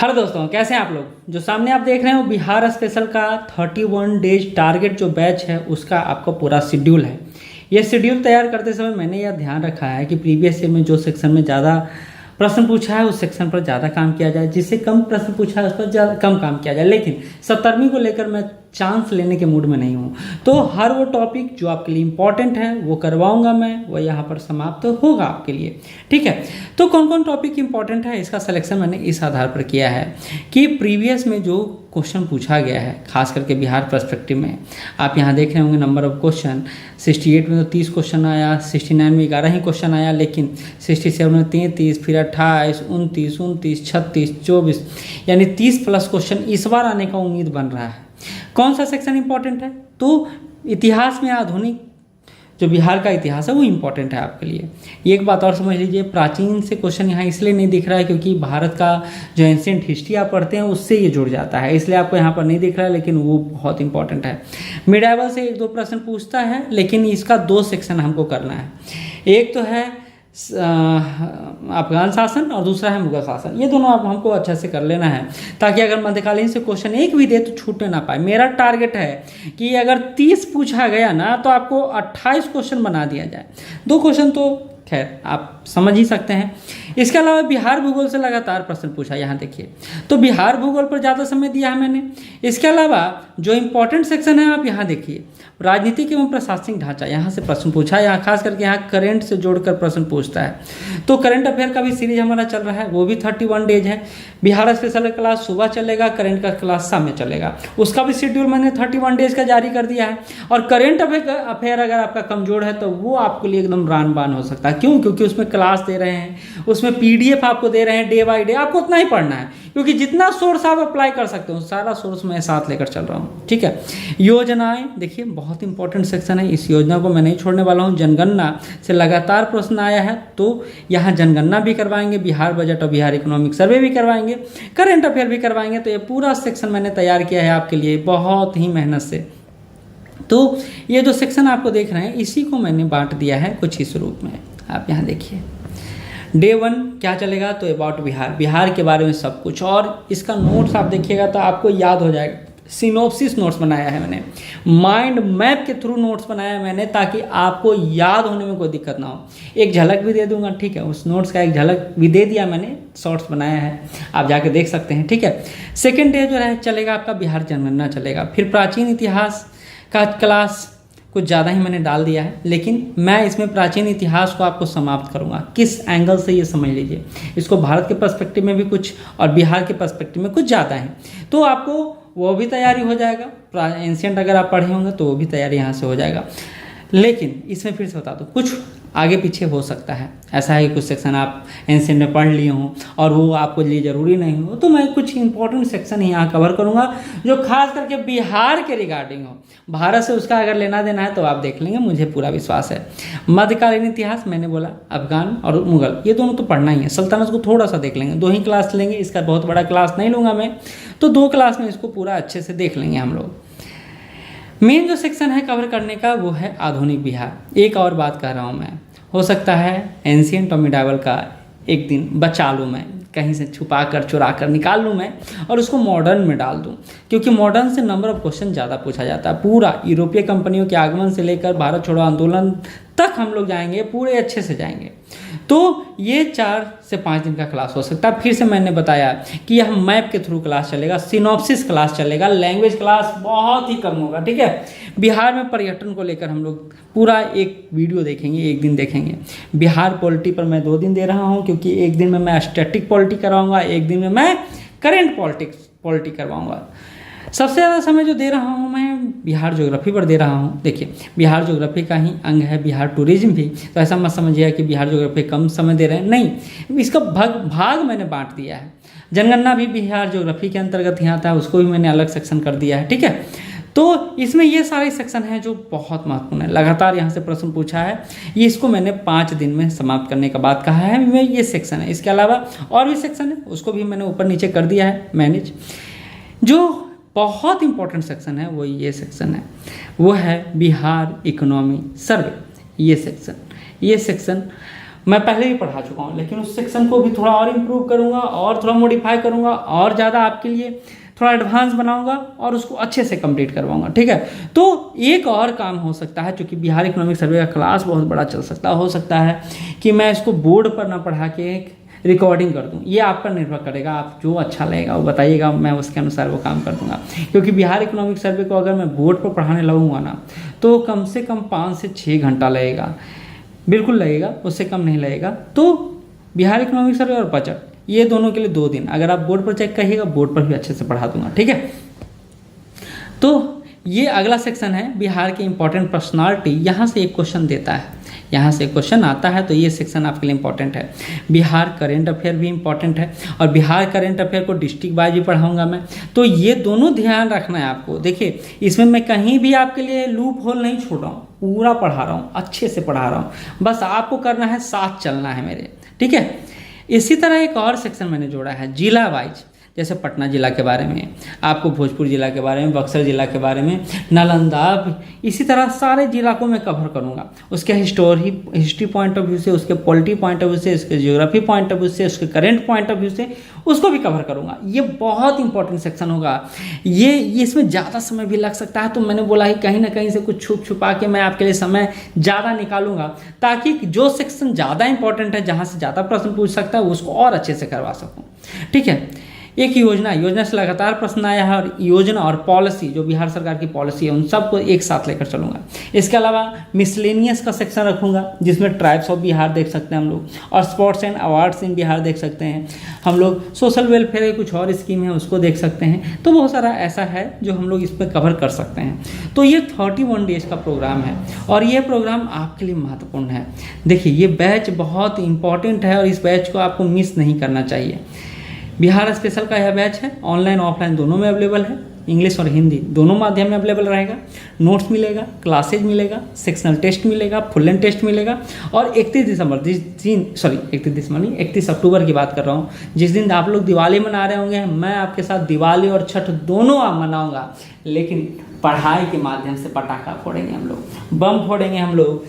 Hello दोस्तों, कैसे हैं आप लोग। जो सामने आप देख रहे हो बिहार स्पेशल का 31 डेज टारगेट जो बैच है उसका आपका पूरा शेड्यूल है। ये शेड्यूल तैयार करते समय मैंने यह ध्यान रखा है कि प्रीवियस ईयर में जो सेक्शन में ज़्यादा प्रश्न पूछा है उस सेक्शन पर ज़्यादा काम किया जाए, जिससे कम प्रश्न पूछा है उस पर ज़्यादा कम काम किया जाए। लेकिन 17वीं को लेकर मैं चांस लेने के मूड में नहीं हूँ, तो हर वो टॉपिक जो आपके लिए इम्पॉर्टेंट है वो करवाऊंगा मैं, वो यहाँ पर समाप्त होगा आपके लिए। ठीक है, तो कौन कौन टॉपिक इंपॉर्टेंट है इसका सिलेक्शन मैंने इस आधार पर किया है कि प्रीवियस में जो क्वेश्चन पूछा गया है खास करके बिहार पर्सपेक्टिव में, आप यहाँ देख रहे होंगे नंबर ऑफ क्वेश्चन 68 में तो 30 क्वेश्चन आया, 69 में 11 ही क्वेश्चन आया, लेकिन 67 में 33, फिर 28, 29, 29, 36, 24 यानी 30 प्लस क्वेश्चन इस बार आने का उम्मीद बन रहा है। कौन सा सेक्शन इंपॉर्टेंट है? तो इतिहास में आधुनिक जो बिहार का इतिहास है वो इम्पॉर्टेंट है आपके लिए। एक बात और समझ लीजिए, प्राचीन से क्वेश्चन यहाँ इसलिए नहीं दिख रहा है क्योंकि भारत का जो एंशिएंट हिस्ट्री आप पढ़ते हैं उससे ये जुड़ जाता है, इसलिए आपको यहाँ पर नहीं दिख रहा है, लेकिन वो बहुत इंपॉर्टेंट है। मिडाइवल से 1-2 प्रश्न पूछता है, लेकिन इसका 2 सेक्शन हमको करना है। एक तो है अफगान शासन और दूसरा है मुगल शासन। ये दोनों आप हमको अच्छे से कर लेना है ताकि अगर मध्यकालीन से क्वेश्चन एक भी दे तो छूटने ना पाए। मेरा टारगेट है कि अगर 30 पूछा गया ना तो आपको 28 क्वेश्चन बना दिया जाए। 2 क्वेश्चन तो खैर आप समझ ही सकते हैं। इसके अलावा बिहार भूगोल से लगातार प्रश्न पूछा, यहाँ देखिए, तो बिहार भूगोल पर ज़्यादा समय दिया है मैंने। इसके अलावा जो इम्पोर्टेंट सेक्शन है आप यहाँ देखिए, राजनीतिक एवं प्रशासनिक ढांचा, यहाँ से प्रश्न पूछा है। यहाँ खास करके यहाँ करंट से जोड़कर प्रश्न पूछता है, तो करंट अफेयर का भी सीरीज हमारा चल रहा है, वो भी 31 डेज है। बिहार स्पेशल क्लास सुबह चलेगा, करंट का क्लास शाम में चलेगा, उसका भी शेड्यूल मैंने 31 डेज का जारी कर दिया है। और करंट अफेयर अगर आपका कमजोर है तो वो आपके लिए एकदम रामबाण हो सकता है। क्यों? क्योंकि उसमें क्लास दे रहे हैं, उसमें PDF आपको दे रहे हैं डे बाय डे, आपको उतना ही पढ़ना है क्योंकि जितना सोर्स आप अप्लाई कर सकते हो सारा सोर्स मैं साथ लेकर चल रहा हूँ। ठीक है, योजनाएं देखिए बहुत इंपॉर्टेंट सेक्शन है, इस योजना को मैं नहीं छोड़ने वाला हूँ। जनगणना से लगातार प्रश्न आया है तो यहाँ जनगणना भी करवाएंगे, बिहार बजट और बिहार इकोनॉमिक सर्वे भी करवाएंगे, करंट अफेयर भी करवाएंगे। तो ये पूरा सेक्शन मैंने तैयार किया है आपके लिए बहुत ही मेहनत से। तो ये जो सेक्शन आपको देख रहे हैं इसी को मैंने बांट दिया है कुछ इस रूप में। आप यहाँ देखिए, डे 1 क्या चलेगा तो अबाउट बिहार, बिहार के बारे में सब कुछ, और इसका नोट्स आप देखिएगा तो आपको याद हो जाएगा। सिनोप्सिस नोट्स बनाया है मैंने, माइंड मैप के थ्रू नोट्स बनाया है मैंने ताकि आपको याद होने में कोई दिक्कत ना हो। एक झलक भी दे दूंगा, ठीक है, उस नोट्स का एक झलक भी दे दिया मैंने, शॉर्ट्स बनाया है, आप जाके देख सकते हैं। ठीक है, सेकेंड डे जो है चलेगा आपका बिहार जनगणना चलेगा, फिर प्राचीन इतिहास का क्लास कुछ ज़्यादा ही मैंने डाल दिया है, लेकिन मैं इसमें प्राचीन इतिहास को आपको समाप्त करूंगा। किस एंगल से ये समझ लीजिए, इसको भारत के पर्सपेक्टिव में भी कुछ और बिहार के पर्सपेक्टिव में कुछ ज़्यादा है, तो आपको वो भी तैयारी हो जाएगा। एंशिएंट अगर आप पढ़े होंगे तो वो भी तैयारी यहाँ से हो जाएगा। लेकिन इसमें फिर से बता दूँ कुछ आगे पीछे हो सकता है, ऐसा है कि कुछ सेक्शन आप एंशिएंट में पढ़ लिए हों और वो आपको लिए ज़रूरी नहीं हो, तो मैं कुछ इंपॉर्टेंट सेक्शन यहाँ कवर करूँगा जो खास करके बिहार के रिगार्डिंग हो। भारत से उसका अगर लेना देना है तो आप देख लेंगे, मुझे पूरा विश्वास है। मध्यकालीन इतिहास मैंने बोला अफगान और मुगल ये दोनों तो पढ़ना ही है, सल्तनत को थोड़ा सा देख लेंगे, 2 ही क्लास लेंगे, इसका बहुत बड़ा क्लास नहीं लूँगा मैं, तो 2 क्लास में इसको पूरा अच्छे से देख लेंगे हम लोग। मेन जो सेक्शन है कवर करने का वो है आधुनिक बिहार। एक और बात कह रहा हूँ मैं, हो सकता है एंशिएंट और मिडाइवल का एक दिन बचा लूँ मैं, कहीं से छुपा कर चुरा कर निकाल लूँ मैं और उसको मॉडर्न में डाल दूँ, क्योंकि मॉडर्न से नंबर ऑफ क्वेश्चन ज़्यादा पूछा जाता है। पूरा यूरोपीय कंपनियों के आगमन से लेकर भारत छोड़ो आंदोलन तक हम लोग जाएंगे, पूरे अच्छे से जाएंगे। तो ये 4 से 5 दिन का क्लास हो सकता है। फिर से मैंने बताया कि यह मैप के थ्रू क्लास चलेगा, सिनॉप्सिस क्लास चलेगा, लैंग्वेज क्लास बहुत ही कम होगा। ठीक है, बिहार में पर्यटन को लेकर हम लोग पूरा एक वीडियो देखेंगे, एक दिन देखेंगे। बिहार पॉलिटी पर मैं 2 दिन दे रहा हूँ क्योंकि एक दिन में मैं स्टैटिक पॉलिटी करवाऊँगा, एक दिन में मैं करेंट पॉलिटी करवाऊँगा। सबसे ज़्यादा समय जो दे रहा हूँ मैं बिहार ज्योग्राफी पर दे रहा हूँ। देखिए, बिहार ज्योग्राफी का ही अंग है बिहार टूरिज्म भी, तो ऐसा मत समझिए कि बिहार ज्योग्राफी कम समय दे रहे हैं, नहीं, इसका भाग मैंने बांट दिया है। जनगणना भी बिहार ज्योग्राफी के अंतर्गत ही आता है, उसको भी मैंने अलग सेक्शन कर दिया है। ठीक है, तो इसमें ये सारे सेक्शन हैं जो बहुत महत्वपूर्ण है, लगातार यहाँ से प्रश्न पूछा है, ये इसको मैंने 5 दिन में समाप्त करने का बात कहा है। मैं ये सेक्शन है, इसके अलावा और भी सेक्शन है उसको भी मैंने ऊपर नीचे कर दिया है मैनेज। जो बहुत इंपॉर्टेंट सेक्शन है वो ये सेक्शन है, वो है बिहार इकोनॉमी सर्वे। ये सेक्शन मैं पहले भी पढ़ा चुका हूँ, लेकिन उस सेक्शन को भी थोड़ा और इम्प्रूव करूँगा और थोड़ा मॉडिफाई करूँगा और ज़्यादा आपके लिए थोड़ा एडवांस बनाऊंगा और उसको अच्छे से कंप्लीट करवाऊंगा, ठीक है। तो एक और काम हो सकता है, क्योंकि बिहार इकोनॉमिक सर्वे का क्लास बहुत बड़ा चल सकता हो सकता है कि मैं इसको बोर्ड पर ना पढ़ा के एक रिकॉर्डिंग कर दूं। ये आप पर निर्भर करेगा, आप जो अच्छा लगेगा वो बताइएगा, मैं उसके अनुसार वो काम कर दूंगा। क्योंकि बिहार इकोनॉमिक सर्वे को अगर मैं बोर्ड पर पढ़ाने लगूंगा ना तो कम से कम 5 से 6 घंटा लगेगा, बिल्कुल लगेगा, उससे कम नहीं लगेगा। तो बिहार इकोनॉमिक सर्वे और बजट ये दोनों के लिए 2 दिन, अगर आप बोर्ड पर चेक करिएगा बोर्ड पर भी अच्छे से पढ़ा दूंगा, ठीक है। तो ये अगला सेक्शन है बिहार के इंपॉर्टेंट पर्सनालिटी। यहाँ से एक क्वेश्चन देता है, यहाँ से क्वेश्चन आता है, तो ये सेक्शन आपके लिए इंपॉर्टेंट है। बिहार करेंट अफेयर भी इंपॉर्टेंट है और बिहार करेंट अफेयर को डिस्ट्रिक्ट वाइज भी पढ़ाऊंगा मैं। तो ये दोनों ध्यान रखना है आपको। देखिए इसमें मैं कहीं भी आपके लिए लूप होल नहीं छोड़ रहा हूँ, पूरा पढ़ा रहा हूँ, अच्छे से पढ़ा रहा हूँ, बस आपको करना है, साथ चलना है मेरे, ठीक है। इसी तरह एक और सेक्शन मैंने जोड़ा है जिला वाइज, जैसे पटना जिला के बारे में, आपको भोजपुर जिला के बारे में, बक्सर जिला के बारे में, नालंदा, इसी तरह सारे जिला को मैं कवर करूंगा। उसके हिस्ट्री पॉइंट ऑफ व्यू से, उसके पॉलिटी पॉइंट ऑफ व्यू से, उसके ज्योग्राफी पॉइंट ऑफ व्यू से, उसके करेंट पॉइंट ऑफ व्यू से उसको भी कवर करूंगा। ये बहुत इंपॉर्टेंट सेक्शन होगा। ये इसमें ज़्यादा समय भी लग सकता है, तो मैंने बोला कि कहीं ना कहीं से कुछ छुपा के मैं आपके लिए समय ज़्यादा निकालूंगा, ताकि जो सेक्शन ज़्यादा इंपॉर्टेंट है, जहाँ से ज़्यादा प्रश्न पूछ सकता है, उसको और अच्छे से करवा सकूँ, ठीक है। एक योजना से लगातार प्रश्न आया है, और योजना और पॉलिसी जो बिहार सरकार की पॉलिसी है उन सबको एक साथ लेकर चलूंगा। इसके अलावा मिसलेनियस का सेक्शन रखूंगा, जिसमें ट्राइब्स ऑफ बिहार देख सकते हैं हम लोग, और स्पोर्ट्स एंड अवार्ड्स इन बिहार देख सकते हैं हम लोग, सोशल वेलफेयर की कुछ और स्कीम है उसको देख सकते हैं। तो बहुत सारा ऐसा है जो हम लोग इस पर कवर कर सकते हैं। तो ये 31 डेज का प्रोग्राम है और ये प्रोग्राम आपके लिए महत्वपूर्ण है। देखिए ये बैच बहुत इंपॉर्टेंट है और इस बैच को आपको मिस नहीं करना चाहिए। बिहार स्पेशल का यह बैच है, ऑनलाइन ऑफलाइन दोनों में अवेलेबल है, इंग्लिश और हिंदी दोनों माध्यम में अवेलेबल रहेगा। नोट्स मिलेगा, क्लासेज मिलेगा, सेक्शनल टेस्ट मिलेगा, फुल लेंथ टेस्ट मिलेगा। और 31 अक्टूबर की बात कर रहा हूँ, जिस दिन आप लोग दिवाली मना रहे होंगे, मैं आपके साथ दिवाली और छठ दोनों मनाऊंगा, लेकिन पढ़ाई के माध्यम से पटाखा फोड़ेंगे हम लोग, बम फोड़ेंगे हम लोग,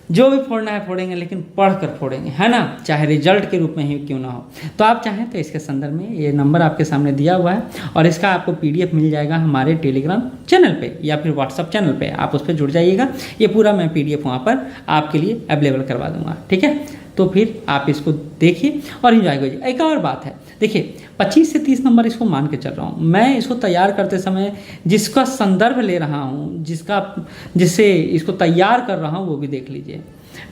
जो भी फोड़ना है फोड़ेंगे, लेकिन पढ़कर फोड़ेंगे, है ना, चाहे रिजल्ट के रूप में ही क्यों ना हो। तो आप चाहें तो इसके संदर्भ में ये नंबर आपके सामने दिया हुआ है और इसका आपको PDF मिल जाएगा हमारे टेलीग्राम चैनल पे या फिर व्हाट्सअप चैनल पे, आप उस पर जुड़ जाइएगा। ये पूरा मैं PDF वहाँ पर आपके लिए अवेलेबल करवा दूँगा, ठीक है। तो फिर आप इसको देखिए और इंजॉय करिए। एक और बात है, देखिए 25 से 30 नंबर इसको मान के चल रहा हूँ मैं। इसको तैयार करते समय जिसका संदर्भ ले रहा हूँ, जिससे इसको तैयार कर रहा हूँ, वो भी देख लीजिए।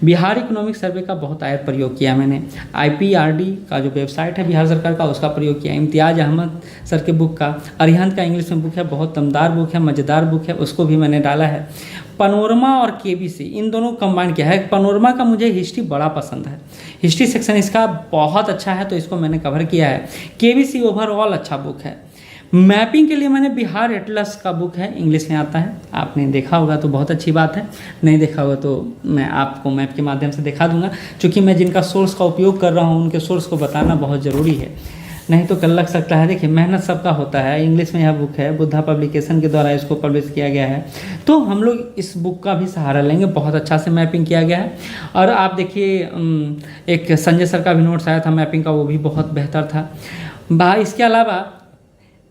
बिहार इकोनॉमिक सर्वे का बहुत आया प्रयोग किया मैंने, IPRD का जो वेबसाइट है बिहार सरकार का उसका प्रयोग किया, इम्तियाज़ अहमद सर के बुक का, अरिहंत का इंग्लिश में बुक है, बहुत दमदार बुक है, मज़ेदार बुक है, उसको भी मैंने डाला है। पनोरमा और KBC इन दोनों कंबाइन किया है। पनोरमा का मुझे हिस्ट्री बड़ा पसंद है, हिस्ट्री सेक्शन इसका बहुत अच्छा है, तो इसको मैंने कवर किया है। KBC ओवरऑल अच्छा बुक है। मैपिंग के लिए मैंने बिहार एटलस का बुक है, इंग्लिश में आता है, आपने देखा होगा तो बहुत अच्छी बात है, नहीं देखा होगा तो मैं आपको मैप के माध्यम से दिखा दूंगा। क्योंकि मैं जिनका सोर्स का उपयोग कर रहा हूँ उनके सोर्स को बताना बहुत ज़रूरी है, नहीं तो कल लग सकता है। देखिए मेहनत सबका होता है। इंग्लिश में यह बुक है, बुद्धा पब्लिकेशन के द्वारा इसको पब्लिश किया गया है, तो हम लोग इस बुक का भी सहारा लेंगे। बहुत अच्छा से मैपिंग किया गया है। और आप देखिए एक संजय सर का भी नोट्स आया था मैपिंग का, वो भी बहुत बेहतर था। इसके अलावा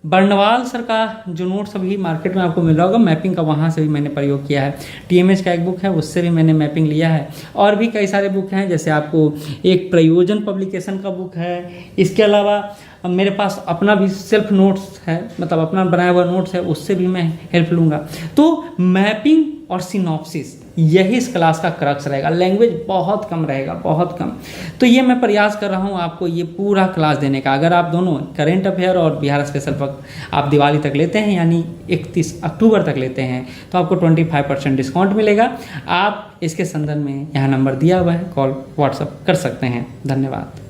बर्नवाल सर का जो नोट्स अभी मार्केट में आपको मिल रहा होगा मैपिंग का, वहाँ से भी मैंने प्रयोग किया है। TMH का एक बुक है, उससे भी मैंने मैपिंग लिया है। और भी कई सारे बुक हैं, जैसे आपको एक प्रयोजन पब्लिकेशन का बुक है। इसके अलावा मेरे पास अपना भी सेल्फ नोट्स है, मतलब अपना बनाया हुआ नोट्स है, उससे भी मैं हेल्प लूँगा। तो मैपिंग और सिनॉप्सिस यही इस क्लास का क्रक्स रहेगा। लैंग्वेज बहुत कम रहेगा, बहुत कम। तो ये मैं प्रयास कर रहा हूँ आपको ये पूरा क्लास देने का। अगर आप दोनों करेंट अफेयर और बिहार स्पेशल वक्त आप दिवाली तक लेते हैं, यानी 31 अक्टूबर तक लेते हैं, तो आपको 25% डिस्काउंट मिलेगा। आप इसके संदर्भ में यहाँ नंबर दिया हुआ है, कॉल व्हाट्सअप कर सकते हैं। धन्यवाद।